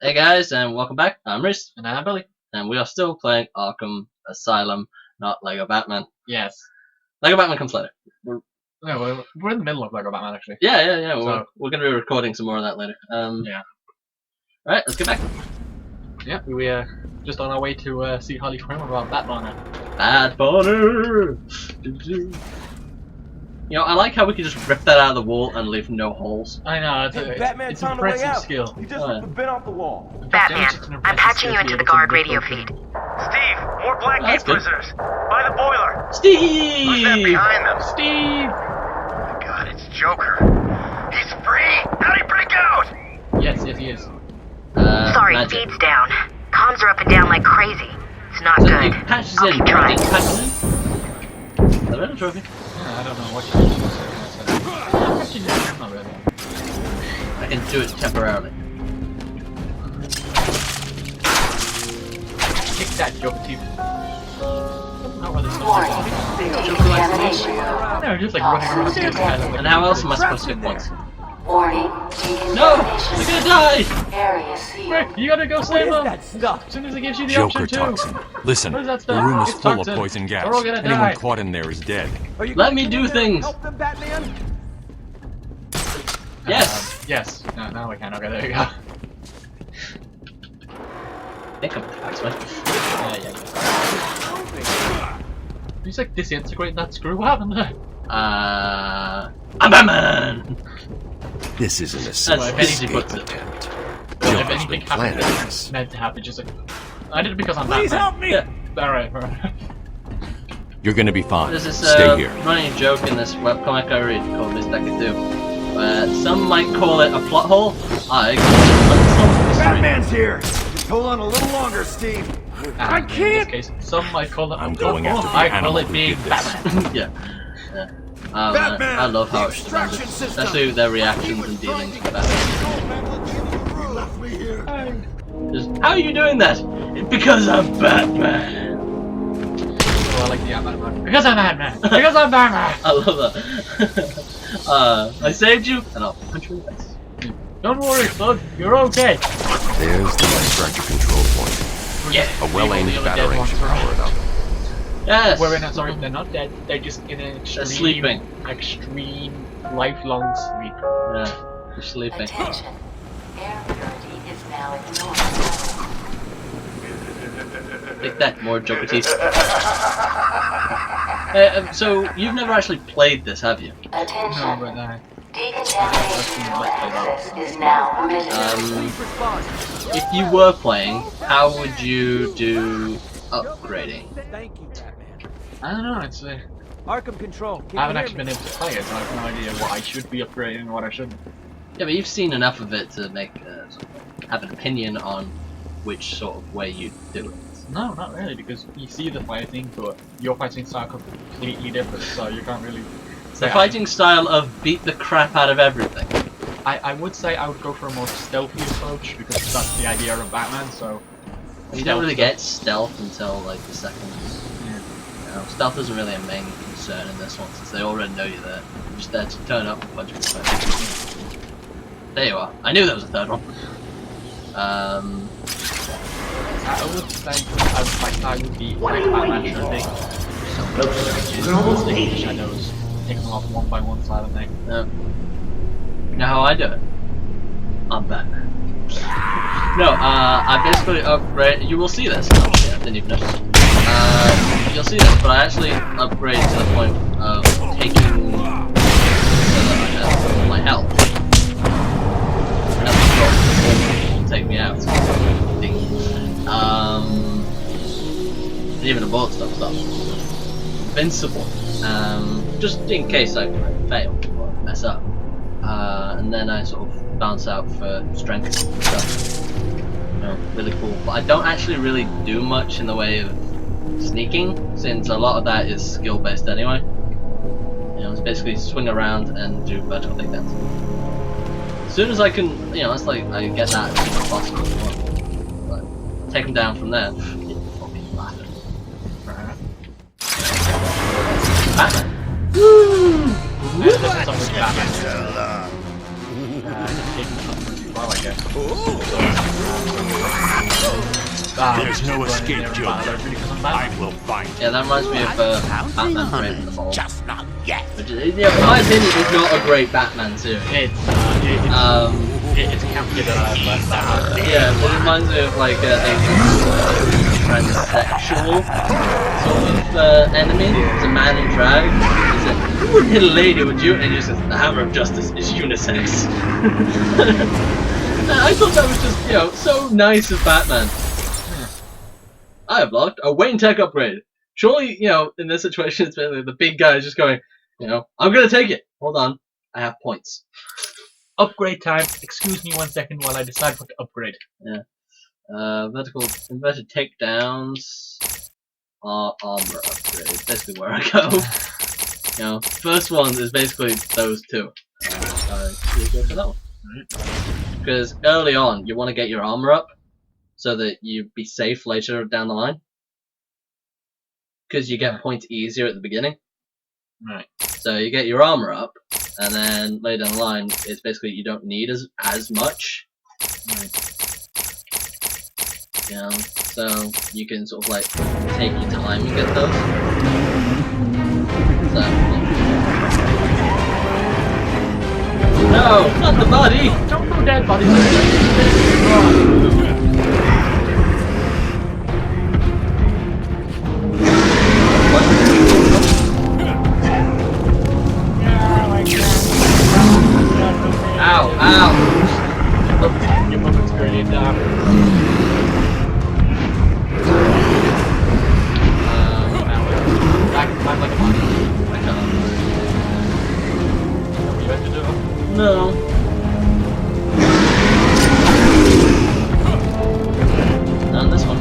Hey guys, and welcome back. I'm Rhys, And I'm Billy. and we are still playing Arkham Asylum, not Lego Batman. Yes. Lego Batman comes later. No, we're in the middle of Lego Batman, actually. Yeah. So- We're going to be recording some more of that later. Yeah. Alright, let's get back. Yeah, we just on our way to see Harley Quinn with our Batman. Bad Bonner! You know, I like how we can just rip that out of the wall and leave no holes. I know, it's impressive skill. He just ripped the bin off the wall. Batman, I'm patching you into the guard radio feed. Steve, more Blackgate That's good. prisoners. By the boiler. Who's that Steve! behind them? Steve! Oh my God, it's Joker. He's free. How'd he break out? Yes, he is. Sorry, Magic. feed's down. Comms are up and down like crazy. It's not So good. he patches I'll in, keep trying. he patches in. Is that a trophy? Yeah, I don't know what you're doing. Not really. I can do it temporarily. Kick that Joker team. Not really Decontamination. No, just like running around the island. And how else am I supposed to get points? Warning. No! Decontamination. We're gonna die! Area sealed. Quick, you gotta go save them! As soon as it gives you the option Joker to. toxin. Listen, What is that the stuff? room is It's full toxin. of poison gas. We're all gonna Anyone die. caught in there is dead. Let me do things! Yes! Yes. No, now we can. Okay, there you go. I think I'm Axman. Yeah. He's like disintegrating that screw. What happened there? I'm Batman! This isn't a That's simple how he escape puts it. attempt. If Joker's anything been happened, planning this. it's meant to happen. Just like I did it because I'm Batman. Please help me. Yeah. Alright. You're gonna be fine. There's this Stay here. running joke in this webcomic I read called Miss Decker 2, where some might call it a plot hole. I call it unsolved mystery. Batman's here. Just hold on a little longer, Steve. I can't. In this case, some might call it. I'm going after the I call animal it who being did this. Batman. Yeah. Batman, I love how the it's extraction demanded, system. especially their reactions and dealings with Batman. Just, how are you doing that? Because I'm Batman. Oh, I like the Batman. Because I'm Batman. Because I'm Batman. I love that. I saved you, and I'll punch you in the face. Don't worry, bud. You're okay. There's the extractor control point. Yeah. A well-aimed The other dead batarang ones should are power it up. Yes. Sorry, they're not dead. They're just in an They're sleeping. extreme, lifelong sleep. Yeah. You're sleeping. Attention. Air purity is now at normal. Take that, more Joker teeth. So you've never actually played this, have you? No, Attention. but Decontamination no access is now permitted. If you were playing, how would you do upgrading? Thank you, Batman. I don't know. It's Arkham Control. Can I haven't you actually hear been able to play it, so I have no idea what I should be upgrading and what I shouldn't. Yeah, but you've seen enough of it to make have an opinion on which sort of way you do it. No, not really, because you see the fighting, but your fighting style completely different, so you can't really. The fighting style of beat the crap out of everything. I would say I would go for a more stealthy approach because that's the idea of Batman. So You don't really get stealth until like the second. Yeah. You know, stealth isn't really a main concern in this one since they already know you're there. You're just there to turn up and punch people. There you are. I knew there was a third one. I would say I would be like Batman should be. Sticking the shadows, taking them off one by one side of me. You know how I do it? I'm Batman. No, I basically upgrade. You will see this. Oh shit, I didn't even notice. You'll see this, but I actually upgrade to the point of taking my health. Will take me out. Ding. Even the bullet stuff stops. Invincible. Just in case I fail or mess up. And then I sort of bounce out for strength and stuff. You know, really cool. But I don't actually really do much in the way of sneaking, since a lot of that is skill based anyway. You know, it's basically swing around and do vertical takedowns. As soon as I can, you know, it's like I get that as soon as possible. But take them down from there. Fucking bastard. Batman. Woo! Batman. Taking the customers as well, I guess. There's no escape, Joker. I will find you. Yeah, that reminds me of Batman Brave and the Bold. Just not yet. Which is, yeah, in my opinion, is not a great Batman series. It's campy that Yeah, it reminds me of like a transsexual sort of enemy. It's a man in drag. He said, "You wouldn't hit a lady, would you?" And he just says, "The hammer of justice is unisex." I thought that was just, you know, so nice of Batman. I have locked a Wayne Tech upgrade. Surely, you know, in this situation, it's basically the big guy is just going, you know, I'm gonna take it. Hold on, I have points. upgrade time. Excuse me 1 second while I decide what to upgrade. Yeah. Vertical inverted takedowns are armor upgrade. Basically where I go. You know, first one is basically those two. You go for that one. Because early on, you want to get your armor up so that you be safe later down the line. Because you get points easier at the beginning. Right. So you get your armor up, and then later down the line, it's basically you don't need as much. Right. You know, so you can sort of like take your time and get those. So, no, not the body! Don't do that, buddy. Ow, ow! Your movement's going down. Back like a body. I can't. What you have to do? No. And this one.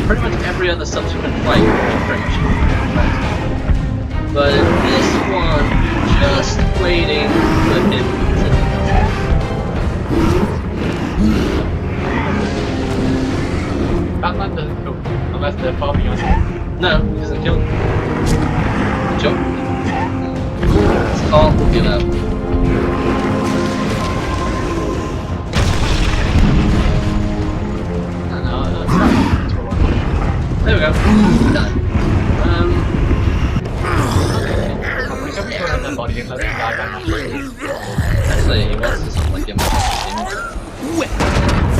Pretty much every other subsequent fight, pretty much. But this one, just waiting for him to. Batman doesn't go unless they're far beyond. No, he doesn't kill him. Jump. His heart will give out. There we go. Done. Actually, he wants to something like give him a Well,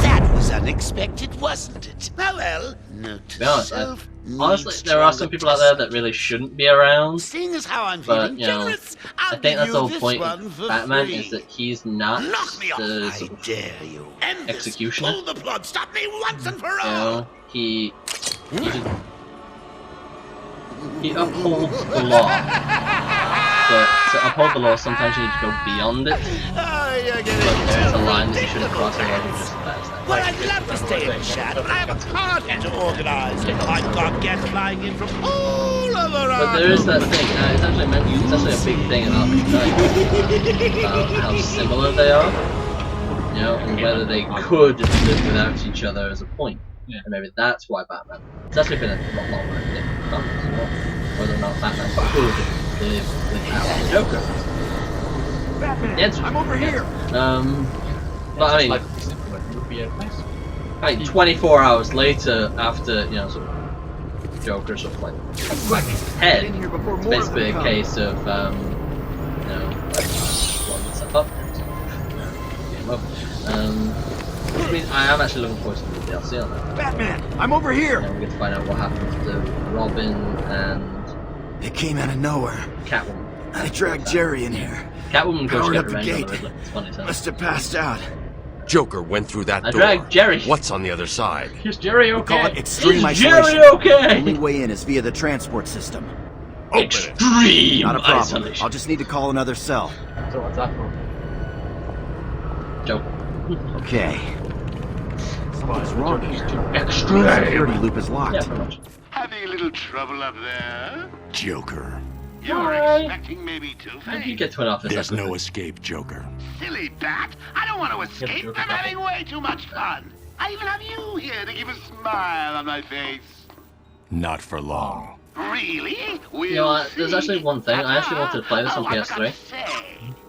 that was unexpected, wasn't it? Well, note to be honest, self. honestly, there are some people out there that really shouldn't be around. Seeing as how I'm But, feeling you know, generous, I I'll think that's give the you whole this point one of for Batman free. is that he's not Knock me off, the I sort of dare you. End this. executioner. Pull the plug. Stop me once and for You all. know, he upholds the law. But to uphold the law, sometimes you need to go beyond it. Oh, you're getting But there's a too line that you shouldn't cross, ridiculous. otherwise you're just bad. Well, I'd love to stay and chat, but I have a party to organize. I've got guests flying in from all over But there is that thing, it's actually a big thing in Arkham Asylum about how similar they are, you know, and whether they could live without each other as a point. Yeah. And maybe that's why Batman. It's actually been a lot longer in comics as well, whether or not Batman could live without the Joker. Batman, The answer is I'm over here. But I mean, I mean, 24 hours later, after, you know, sort of Joker sort of like head, In here before it's more of basically them a come. case of, you know, blowing stuff up. Game over. Which means I am actually looking forward to the DLC on that. Batman, I'm over here. And we get to find out what happens to Robin and It came out of nowhere. Catwoman. I dragged Jerry in here. Catwoman goes to Powered get up the revenge on the gate. Riddler. It's funny, so. Must have passed out. Joker went through that I door. dragged Jerry. What's on the other side? Is Jerry We'll call okay? it extreme Is Jerry isolation. okay? Only way in is via the transport system. Extreme Not a problem. isolation. I'll just need to call another cell. So what's that for? Joker. Okay. Something's wrong here. The Extreme. security loop is Yeah, locked. pretty much. Having a little trouble up there? Joker. You were expecting maybe How did you Two-Face? get to an office? There's that no quickly? escape, Joker. Silly bat. I don't want to escape. Joker I'm having way too much fun. I even have you here to give a smile on my face. Not for long. Really? We'll You know what, there's see. actually one thing. I actually wanted to play this on Oh, I PS3. forgot to say.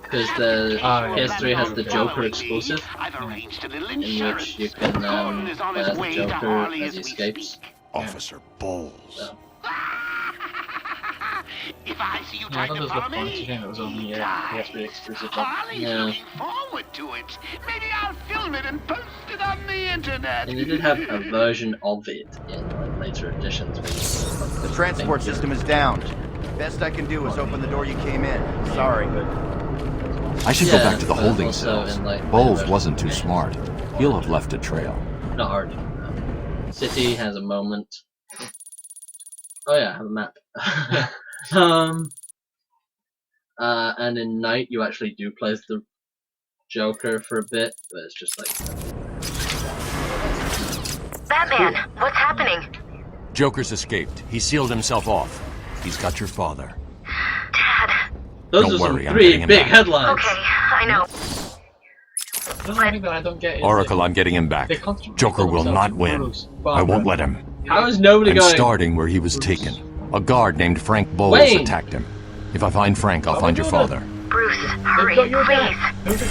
because the PS3 has the Joker exclusive, in which you can play as the Joker as he escapes. Officer Bowles. So. If I see you I try thought to there was follow one me, game that was only PS3 exclusive. Harley's Yeah. looking forward to it. Maybe I'll film it and post it on the internet. And they did have a version of it in like, later editions. The transport system is down. Best I can do is open the door you came in. Sorry. I should go back to the but holding also cells. in, like, Bowles later wasn't too versions. smart. He'll have left a trail. Not hard. City has a moment. Oh yeah, I have a map. And in Night you actually do play as the Joker for a bit, but it's just like... Batman, what's happening? Joker's escaped. He sealed himself off. He's got your father. Dad. Those Don't are some worry, I'm 3 getting him big back. headlines! Okay, I know. The only thing that I don't get is Oracle, I'm getting him back. they constantly Joker call will themselves not win. Bruce, I Barbara. won't let him. How is nobody I'm going... starting where he was taken. A guard named Frank Bowles Wayne! attacked him. If I find Frank, I'll find your father. Bruce, They've hurry, got your please. dad. Who's the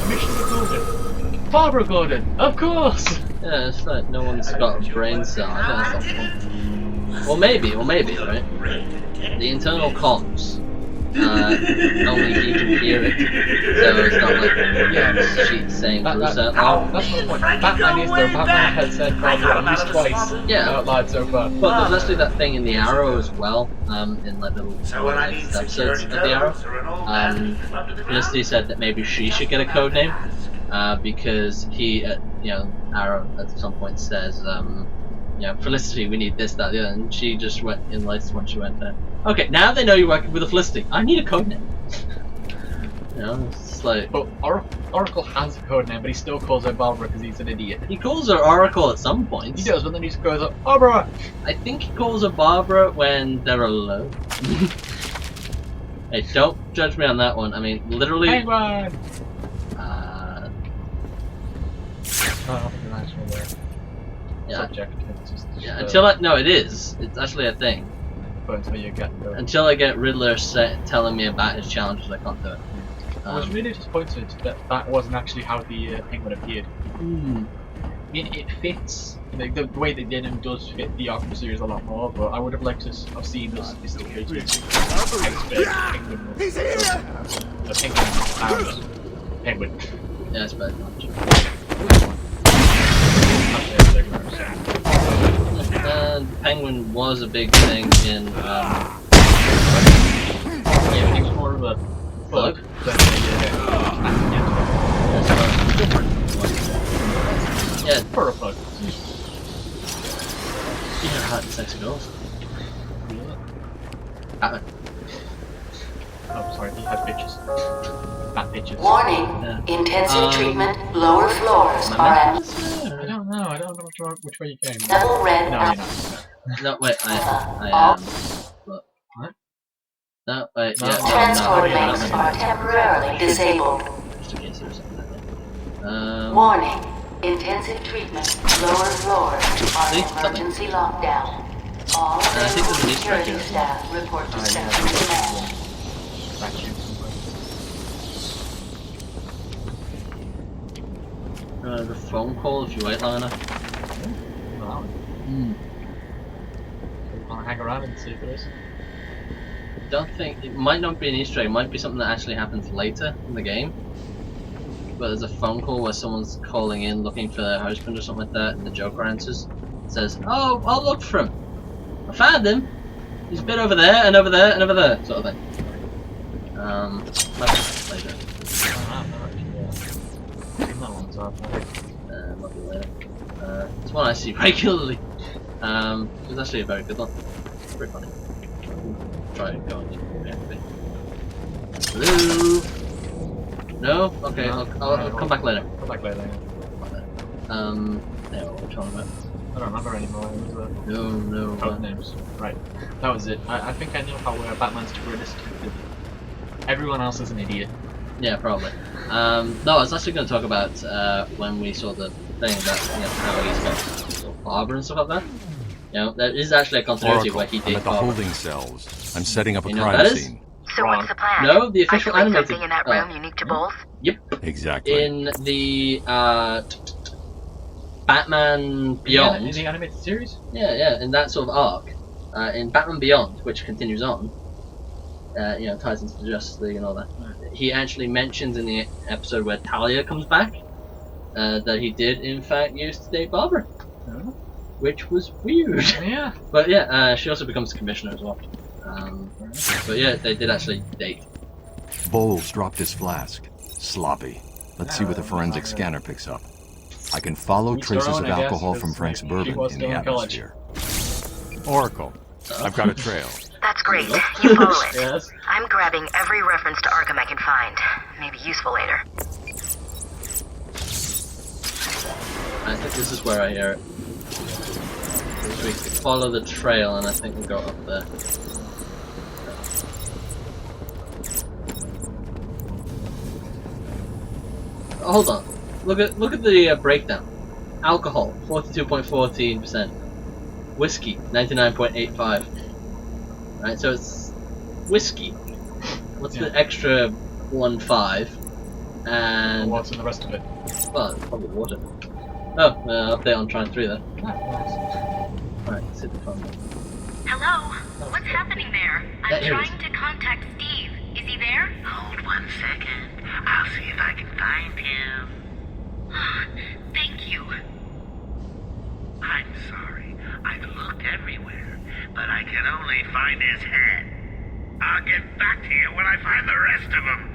Commissioner Gordon? Barbara Gordon, of course! Yeah, it's like no one's got a brain cell. I think that's not Well maybe, right? The internal comms, only he can hear it. So it's not like she's saying Bruce out loud. That's my point. Batman is there. Batman has said Barbara at least twice out loud so far. But there's actually that thing in the Arrow as well, in like little episodes of the Arrow. Felicity said that maybe she should get a code name, because he, Arrow at some point says, Felicity, we need this, that, the other, and she just went in later when she went there. Okay, now they know you're working with a Felicity. I need a code name. It's like... But Oracle has a code name, but he still calls her Barbara because he's an idiot. He calls her Oracle at some point. He does, but then he just goes up, Barbara! I think he calls her Barbara when they're alone. Hey, don't judge me on that one. I mean, literally... Penguin! Subject. It's just, no, it is. It's actually a thing. But until you get Until I get Riddler telling me about his challenges, I can't do it. I was really disappointed that that wasn't actually how the Penguin appeared. I mean, it fits. Like, the way they did him does fit the Arkham series a lot more, but I would have liked to have seen this sophisticated Penguin. He's here! The Penguin. Yeah, it's very much. Penguin was a big thing in. Yeah, he was more of a bug than Yeah, for a bug. you know how sexy girls. Batman. Oh, sorry, he had bitches. Bad bitches. Warning. Intensive treatment. Lower floors are at I don't know which way you came. level red. No, you're not. No, wait, I am. What? No, wait, yeah, Transport no, links are temporarily disabled. Just in case there's something like that. Warning. Intensive treatment. Lower floors are See? in emergency lockdown. All I think there's an Easter egg security here. staff report to Central Command. The phone call if you wait long enough. I'll hang around and see if there is. Don't think it might not be an Easter egg. It might be something that actually happens later in the game. But there's a phone call where someone's calling in looking for their husband or something like that, and the Joker answers. Says, "Oh, I'll look for him. I found him. He's been over there and over there and over there," sort of thing. Might be later. Might be later. It's one I see regularly. It's actually a very good one. It's pretty funny. Try and go into it. Hello? No? Okay, I'll come back later. Come back later. Yeah, what we're talking about. I don't remember anymore. No. Code names. Right. That was it. I think I know how Batman's to this. Everyone else is an idiot. Yeah, probably. No, I was actually going to talk about when we saw the thing about how he's got sort of Barbara and stuff like that. There is actually a continuity Oracle, where he I'm did at the Barbara. holding cells. I'm setting up a You know what crime that is? scene. So wrong. what's the plan? No, the official Isolate animated. something in that room unique to both? Yep. Exactly. In the Batman Beyond. In the animated series? Yeah, in that sort of arc. In Batman Beyond, which continues on, ties into the Justice League and all that. He actually mentions in the episode where Talia comes back that he did, in fact, use to date Barbara. Oh. Which was weird. Yeah. But yeah, she also becomes commissioner as well. But yeah, they did actually date. Bowles dropped his flask. Sloppy. Let's see what the forensic scanner picks up. I can follow Each traces their of own, I guess, alcohol 'cause from Frank's she bourbon was in still the in college. atmosphere. Oracle, I've got a trail. That's great. You follow it. Yes. I'm grabbing every reference to Arkham I can find. Maybe useful later. I think this is where I hear it. We follow the trail, and I think we'll go up there. Hold on. Look at the breakdown. Alcohol, 42.14%. Whiskey, 99.85. Right, so it's whiskey. What's the extra 1.5? And What's in the rest of it? well, it's probably water. Oh, update on Trine 3 then. Ah, nice. Alright, sit the phone. Hello? What's happening there? I'm here it trying to contact Steve. Is he there? Hold 1 second. I'll see if I can find him. Thank you. I'm sorry. I've looked everywhere, but I can only find his head. I'll get back to you when I find the rest of them.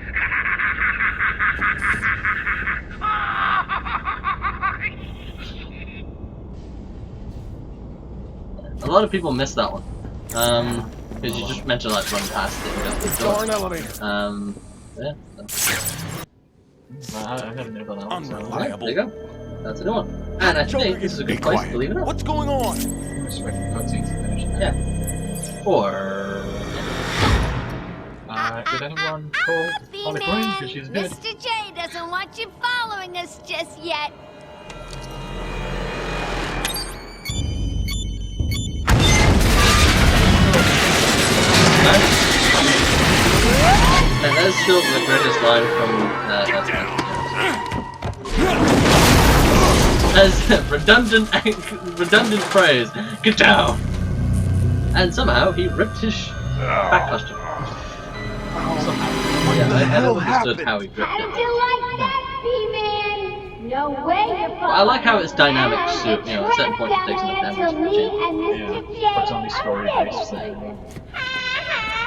A lot of people miss that one. Because you just meant to like run past it and go through the door. Yeah. I never knew about that one. Yeah, there you go. That's a new one. And I think this is a good place to leave it up. What's going on? Just wait for the cutscenes to finish. Yeah. Or... Did anyone call Harley Quinn? Because she's dead. Mr. J doesn't want you following us just yet. And that is still the greatest line from as redundant phrase. Get down. And somehow he ripped his back costume. Yeah, I never understood how he ripped it. No way you're Well, I like how it's dynamic suit, at certain points it takes enough damage. Yeah, but it's only story based. So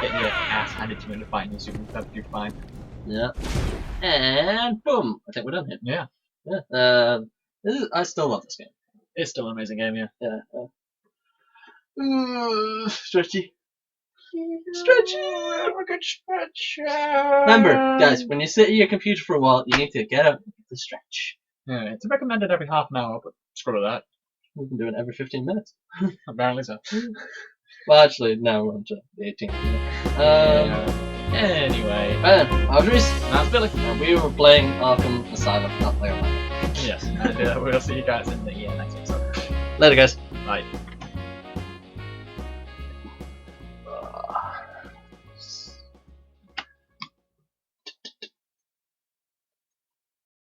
get your ass handed to you in a fight and you're perfectly fine. Yeah. And boom! I think we're done here. Yeah. Yeah. I still love this game. It's still an amazing game, yeah. Yeah. Stretchy. Stretchy! Have a good stretch. Remember, guys, when you sit at your computer for a while, you need to get up to stretch. Yeah, it's recommended every half an hour, but screw that. We've been doing it every 15 minutes. Apparently so. Well, actually, now we're on to the 18th minute. Anyway. I was Rhys, That's Billy. and we were playing Arkham Asylum, not Lego. Yes, and we'll see you guys in the next episode. Later, guys. Bye.